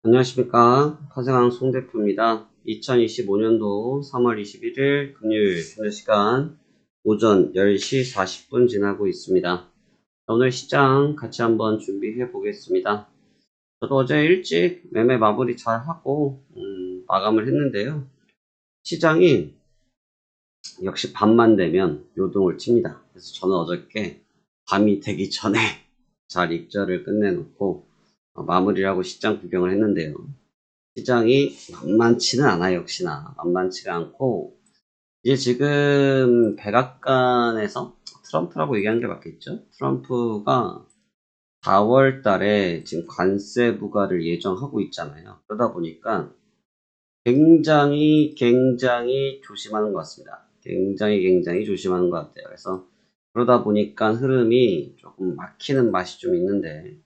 안녕하십니까. 파생왕 송대표입니다. 2025년도 3월 21일 금요일 현재 시간 오전 10시 40분 지나고 있습니다. 오늘 시장 같이 한번 준비해 보겠습니다. 저도 어제 일찍 매매 마무리 잘 하고 마감을 했는데요. 시장이 역시 밤만 되면 요동을 칩니다. 그래서 저는 어저께 밤이 되기 전에 잘 익절을 끝내놓고 마무리를 하고 시장 구경을 했는데요. 시장이 만만치는 않아요. 역시나 만만치가 않고 이제 지금 백악관에서 트럼프라고 얘기하는 게 맞겠죠? 트럼프가 4월 달에 지금 관세 부과를 예정하고 있잖아요. 그러다 보니까 굉장히 조심하는 것 같습니다. 굉장히 조심하는 것 같아요. 그래서 그러다 보니까 흐름이 조금 막히는 맛이 좀 있는데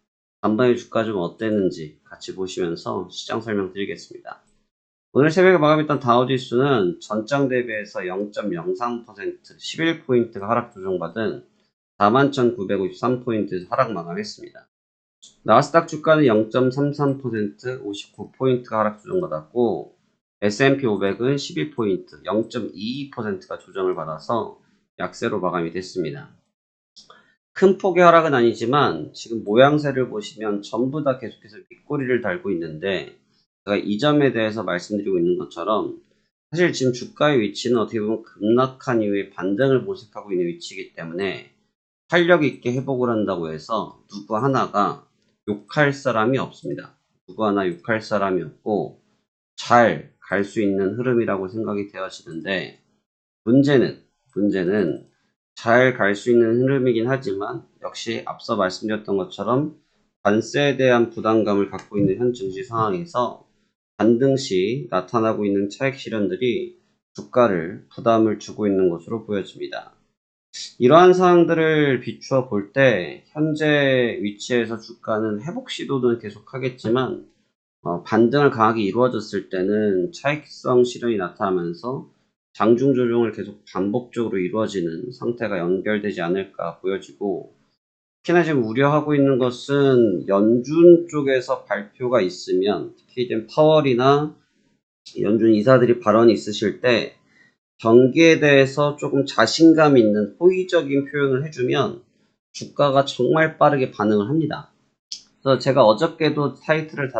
전반의 주가 좀 어땠는지 같이 보시면서 시장 설명드리겠습니다. 오늘 새벽에 마감했던 다우지수는 전장 대비해서 0.03% 11포인트가 하락 조정받은 41,953포인트 하락 마감했습니다. 나스닥 주가는 0.33% 59포인트가 하락 조정받았고 S&P 500은 12포인트 0.22%가 조정을 받아서 약세로 마감이 됐습니다. 큰 폭의 하락은 아니지만 지금 모양새를 보시면 전부 다 계속해서 윗꼬리를 달고 있는데 제가 이 점에 대해서 말씀드리고 있는 것처럼 사실 지금 주가의 위치는 어떻게 보면 급락한 이후에 반등을 모색하고 있는 위치이기 때문에 탄력 있게 회복을 한다고 해서 누구 하나가 욕할 사람이 없습니다. 누구 하나 욕할 사람이 없고 잘 갈 수 있는 흐름이라고 생각이 되어지는데 문제는 잘 갈 수 있는 흐름이긴 하지만 역시 앞서 말씀드렸던 것처럼 관세에 대한 부담감을 갖고 있는 현 증시 상황에서 반등 시 나타나고 있는 차익 실현들이 주가를 부담을 주고 있는 것으로 보여집니다. 이러한 사항들을 비추어 볼 때 현재 위치에서 주가는 회복 시도는 계속 하겠지만 반등을 강하게 이루어졌을 때는 차익성 실현이 나타나면서 장중 조정을 계속 반복적으로 이루어지는 상태가 연결되지 않을까 보여지고 특히나 지금 우려하고 있는 것은 연준 쪽에서 발표가 있으면 특히 이제 파월이나 연준 이사들이 발언이 있으실 때 경기에 대해서 조금 자신감 있는 호의적인 표현을 해주면 주가가 정말 빠르게 반응을 합니다. 그래서 제가 어저께도 타이틀을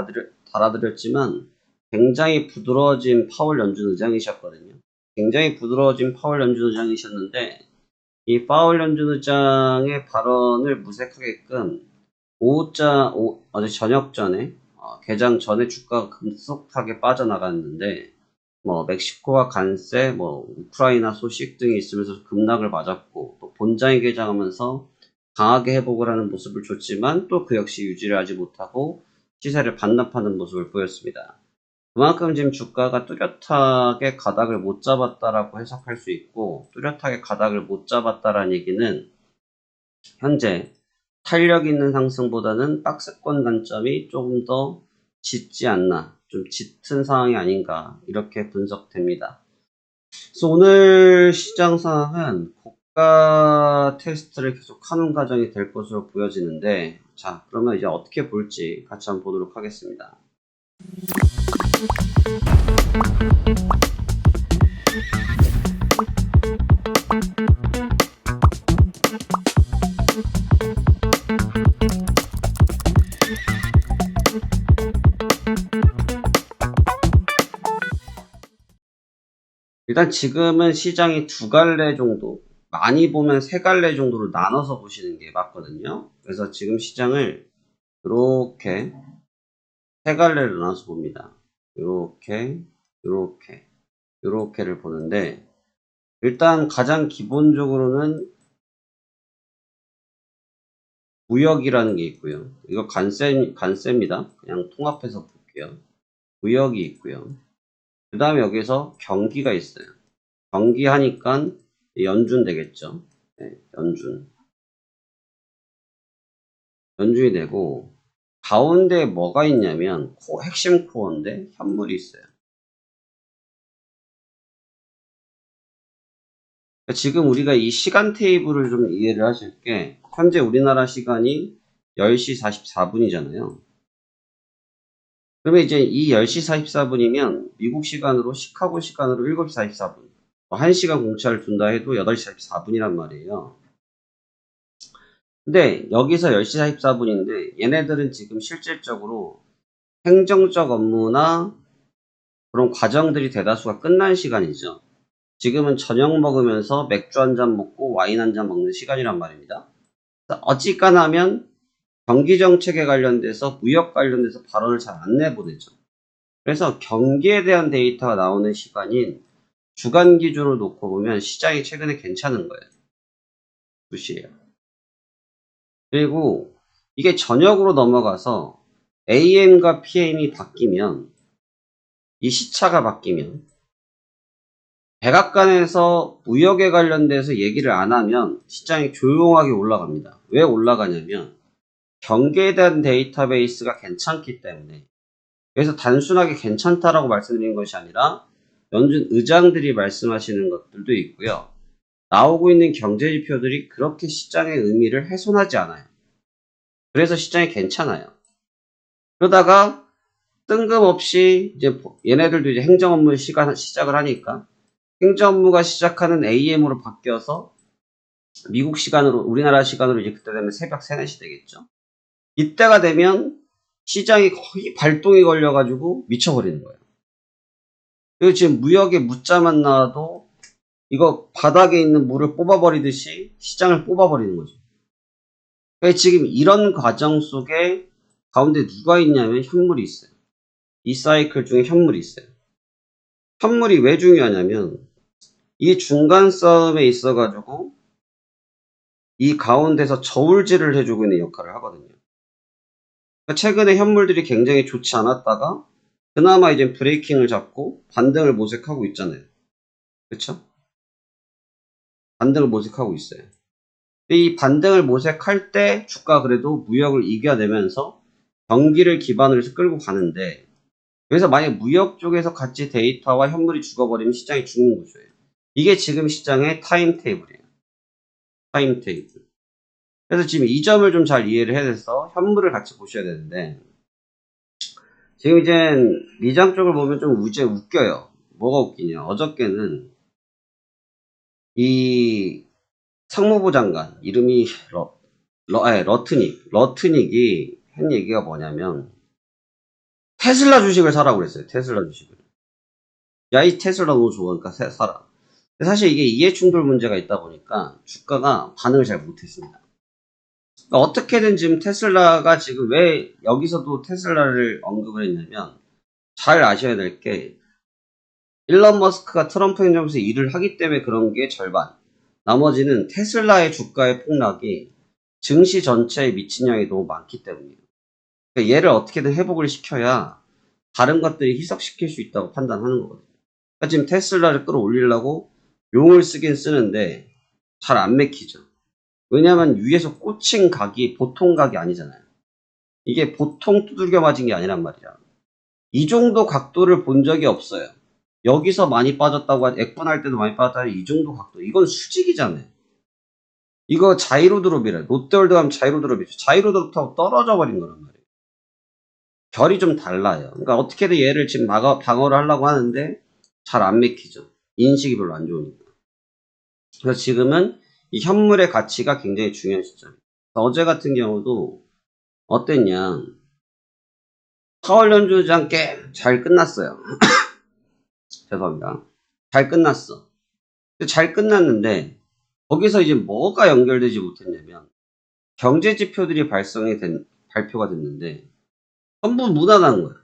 달아드렸지만 굉장히 부드러워진 파월 연준 의장이셨거든요. 굉장히 부드러워진 파월 연준 의장이셨는데 이 파월 연준 의장의 발언을 무색하게끔 어제 저녁 전에 개장 전에 주가가 급속하게 빠져나갔는데 멕시코와 관세, 우크라이나 소식 등이 있으면서 급락을 맞았고 또 본장이 개장하면서 강하게 회복을 하는 모습을 줬지만 또 그 역시 유지를 하지 못하고 시세를 반납하는 모습을 보였습니다. 그만큼 지금 주가가 뚜렷하게 가닥을 못 잡았다라고 해석할 수 있고 뚜렷하게 가닥을 못 잡았다라는 얘기는 현재 탄력 있는 상승보다는 박스권 관점이 조금 더 짙지 않나, 좀 짙은 상황이 아닌가 이렇게 분석됩니다. 그래서 오늘 시장 상황은 고가 테스트를 계속 하는 과정이 될 것으로 보여지는데 자 그러면 이제 어떻게 볼지 같이 한번 보도록 하겠습니다. 일단 지금은 시장이 두 갈래 정도, 많이 보면 세 갈래 정도로 나눠서 보시는 게 맞거든요. 그래서 지금 시장을 이렇게 세 갈래로 나눠서 봅니다. 이렇게, 이렇게를 보는데 일단 가장 기본적으로는 무역이라는 게 있고요. 이거 관세입니다. 그냥 통합해서 볼게요. 무역이 있고요. 그 다음에 여기서 경기가 있어요. 경기 하니까 연준 되겠죠. 네, 연준이 되고 가운데 뭐가 있냐면 핵심 코어인데 현물이 있어요. 그러니까 지금 우리가 이 시간 테이블을 좀 이해를 하실 게 현재 우리나라 시간이 10시 44분이잖아요. 그러면 이제 이 10시 44분이면 미국 시간으로 시카고 시간으로 7시 44분. 1시간 공차를 둔다 해도 8시 44분이란 말이에요. 근데 여기서 10시 44분인데 얘네들은 지금 실질적으로 행정적 업무나 그런 과정들이 대다수가 끝난 시간이죠. 지금은 저녁 먹으면서 맥주 한 잔 먹고 와인 한 잔 먹는 시간이란 말입니다. 어찌까나면 경기 정책에 관련돼서 무역 관련돼서 발언을 잘 안 내보내죠. 그래서 경기에 대한 데이터가 나오는 시간인 주간 기준으로 놓고 보면 시장이 최근에 괜찮은 거예요. 2시에요. 그리고 이게 저녁으로 넘어가서 AM과 PM이 바뀌면 이 시차가 바뀌면 백악관에서 무역에 관련돼서 얘기를 안 하면 시장이 조용하게 올라갑니다. 왜 올라가냐면 경기에 대한 데이터베이스가 괜찮기 때문에. 그래서 단순하게 괜찮다라고 말씀드린 것이 아니라 연준 의장들이 말씀하시는 것들도 있고요. 나오고 있는 경제 지표들이 그렇게 시장의 의미를 훼손하지 않아요. 그래서 시장이 괜찮아요. 그러다가 뜬금없이 이제 얘네들도 이제 행정 업무 시작을 하니까 행정 업무가 시작하는 AM으로 바뀌어서 미국 시간으로 우리나라 시간으로 이제 그때 되면 새벽 3, 4시 되겠죠. 이때가 되면 시장이 거의 발동이 걸려가지고 미쳐버리는 거예요. 그리고 지금 무역에 묻자만 나와도 이거 바닥에 있는 물을 뽑아버리듯이 시장을 뽑아버리는 거죠. 그러니까 지금 이런 과정 속에 가운데 누가 있냐면 현물이 있어요. 이 사이클 중에 현물이 있어요. 현물이 왜 중요하냐면 이 중간 싸움에 있어가지고 이 가운데서 저울질을 해주고 있는 역할을 하거든요. 그러니까 최근에 현물들이 굉장히 좋지 않았다가 그나마 이제 브레이킹을 잡고 반등을 모색하고 있잖아요. 그렇죠? 반등을 모색하고 있어요. 이 반등을 모색할 때 주가 그래도 무역을 이겨내면서 경기를 기반으로 해서 끌고 가는데 그래서 만약 무역 쪽에서 같이 데이터와 현물이 죽어버리면 시장이 죽는 구조예요. 이게 지금 시장의 타임테이블이에요. 타임테이블. 그래서 지금 이 점을 좀 잘 이해를 해서 현물을 같이 보셔야 되는데 지금 이제 미장 쪽을 보면 좀 이제 웃겨요. 뭐가 웃기냐. 어저께는 이 상무부 장관 이름이 러트닉이 한 얘기가 뭐냐면 테슬라 주식을 사라고 그랬어요. 테슬라 주식을. 야, 이 테슬라 너무 좋으니까 사라. 사실 이게 이해충돌 문제가 있다 보니까 주가가 반응을 잘 못했습니다. 그러니까 어떻게든 지금 테슬라가 지금 왜 여기서도 테슬라를 언급을 했냐면 잘 아셔야 될 게 일론 머스크가 트럼프 행정부에서 일을 하기 때문에 그런 게 절반. 나머지는 테슬라의 주가의 폭락이 증시 전체에 미친 영향이 너무 많기 때문이에요. 그러니까 얘를 어떻게든 회복을 시켜야 다른 것들이 희석시킬 수 있다고 판단하는 거거든요. 그러니까 지금 테슬라를 끌어올리려고 용을 쓰긴 쓰는데 잘 안 맥히죠. 왜냐하면 위에서 꽂힌 각이 보통 각이 아니잖아요. 이게 보통 두들겨 맞은 게 아니란 말이야. 이 정도 각도를 본 적이 없어요. 여기서 많이 빠졌다고 액분할 때도 많이 빠졌다 이 정도 각도. 이건 수직이잖아요. 이거 자이로드롭이래. 롯데월드 가면 자이로드롭이죠. 자이로드롭하고 떨어져 버린 거란 말이에요. 결이 좀 달라요. 그러니까 어떻게든 얘를 지금 방어를 하려고 하는데 잘 안 맥히죠. 인식이 별로 안 좋으니까. 그래서 지금은 이 현물의 가치가 굉장히 중요한 시점. 어제 같은 경우도 어땠냐. 파월 연주장 꽤 잘 끝났어요. 죄송합니다. 잘 끝났어. 잘 끝났는데 거기서 이제 뭐가 연결되지 못했냐면 경제 지표들이 발표가 됐는데 전부 무난한 거야.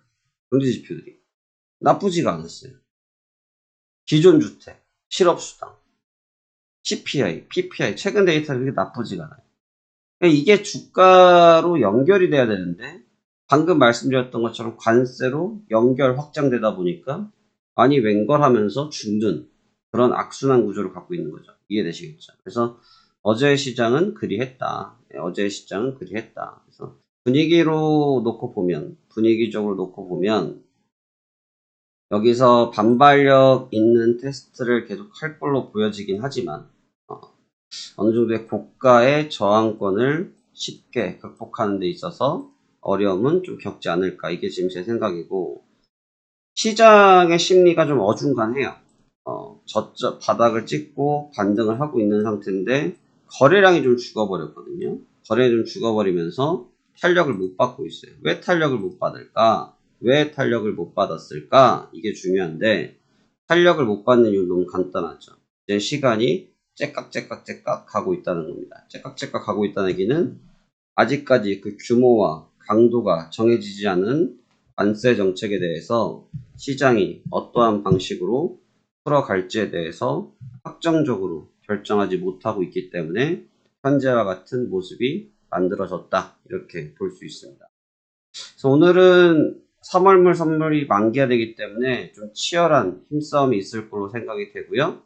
경제 지표들이. 나쁘지가 않았어요. 기존주택, 실업수당, CPI, PPI, 최근 데이터는 그렇게 나쁘지가 않아요. 그러니까 이게 주가로 연결이 돼야 되는데 방금 말씀드렸던 것처럼 관세로 연결 확장되다 보니까 많이 웬걸하면서 죽는 그런 악순환 구조를 갖고 있는 거죠. 이해되시겠죠? 그래서 어제의 시장은 그리했다. 어제의 시장은 그리했다. 그래서 분위기적으로 놓고 보면 여기서 반발력 있는 테스트를 계속 할 걸로 보여지긴 하지만 어느 정도의 고가의 저항권을 쉽게 극복하는 데 있어서 어려움은 좀 겪지 않을까. 이게 지금 제 생각이고, 시장의 심리가 좀 어중간해요. 저점 바닥을 찍고 반등을 하고 있는 상태인데 거래량이 좀 죽어버렸거든요. 거래량이 좀 죽어버리면서 탄력을 못 받고 있어요. 왜 탄력을 못 받을까? 왜 탄력을 못 받았을까? 이게 중요한데 탄력을 못 받는 이유는 너무 간단하죠. 이제 시간이 째깍째깍째깍 가고 있다는 겁니다. 째깍째깍 가고 있다는 얘기는 아직까지 그 규모와 강도가 정해지지 않은 관세 정책에 대해서 시장이 어떠한 방식으로 풀어갈지에 대해서 확정적으로 결정하지 못하고 있기 때문에 현재와 같은 모습이 만들어졌다. 이렇게 볼 수 있습니다. 그래서 오늘은 3월물 선물이 만기가 되기 때문에 좀 치열한 힘싸움이 있을 걸로 생각이 되고요.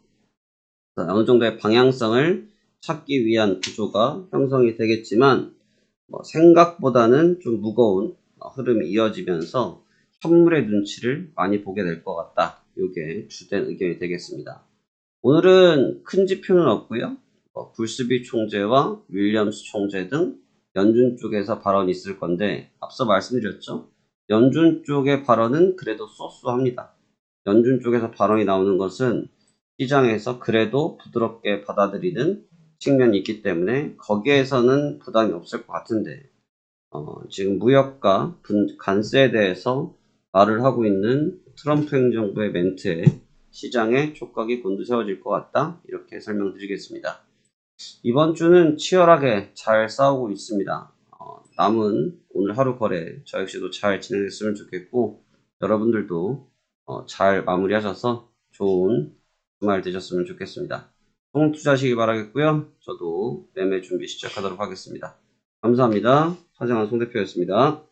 어느 정도의 방향성을 찾기 위한 구조가 형성이 되겠지만 생각보다는 좀 무거운 흐름이 이어지면서 현물의 눈치를 많이 보게 될 것 같다. 이게 주된 의견이 되겠습니다. 오늘은 큰 지표는 없고요. 굴스비 총재와 윌리엄스 총재 등 연준 쪽에서 발언이 있을 건데 앞서 말씀드렸죠. 연준 쪽의 발언은 그래도 소소합니다. 연준 쪽에서 발언이 나오는 것은 시장에서 그래도 부드럽게 받아들이는 측면이 있기 때문에 거기에서는 부담이 없을 것 같은데 지금 무역과 관세에 대해서 말을 하고 있는 트럼프 행정부의 멘트에 시장의 촉각이 곤두세워질 것 같다. 이렇게 설명드리겠습니다. 이번 주는 치열하게 잘 싸우고 있습니다. 남은 오늘 하루 거래 저 역시도 잘 진행됐으면 좋겠고 여러분들도 잘 마무리하셔서 좋은 주말 되셨으면 좋겠습니다. 통 투자하시기 바라겠고요. 저도 매매 준비 시작하도록 하겠습니다. 감사합니다. 사장한 송 대표였습니다.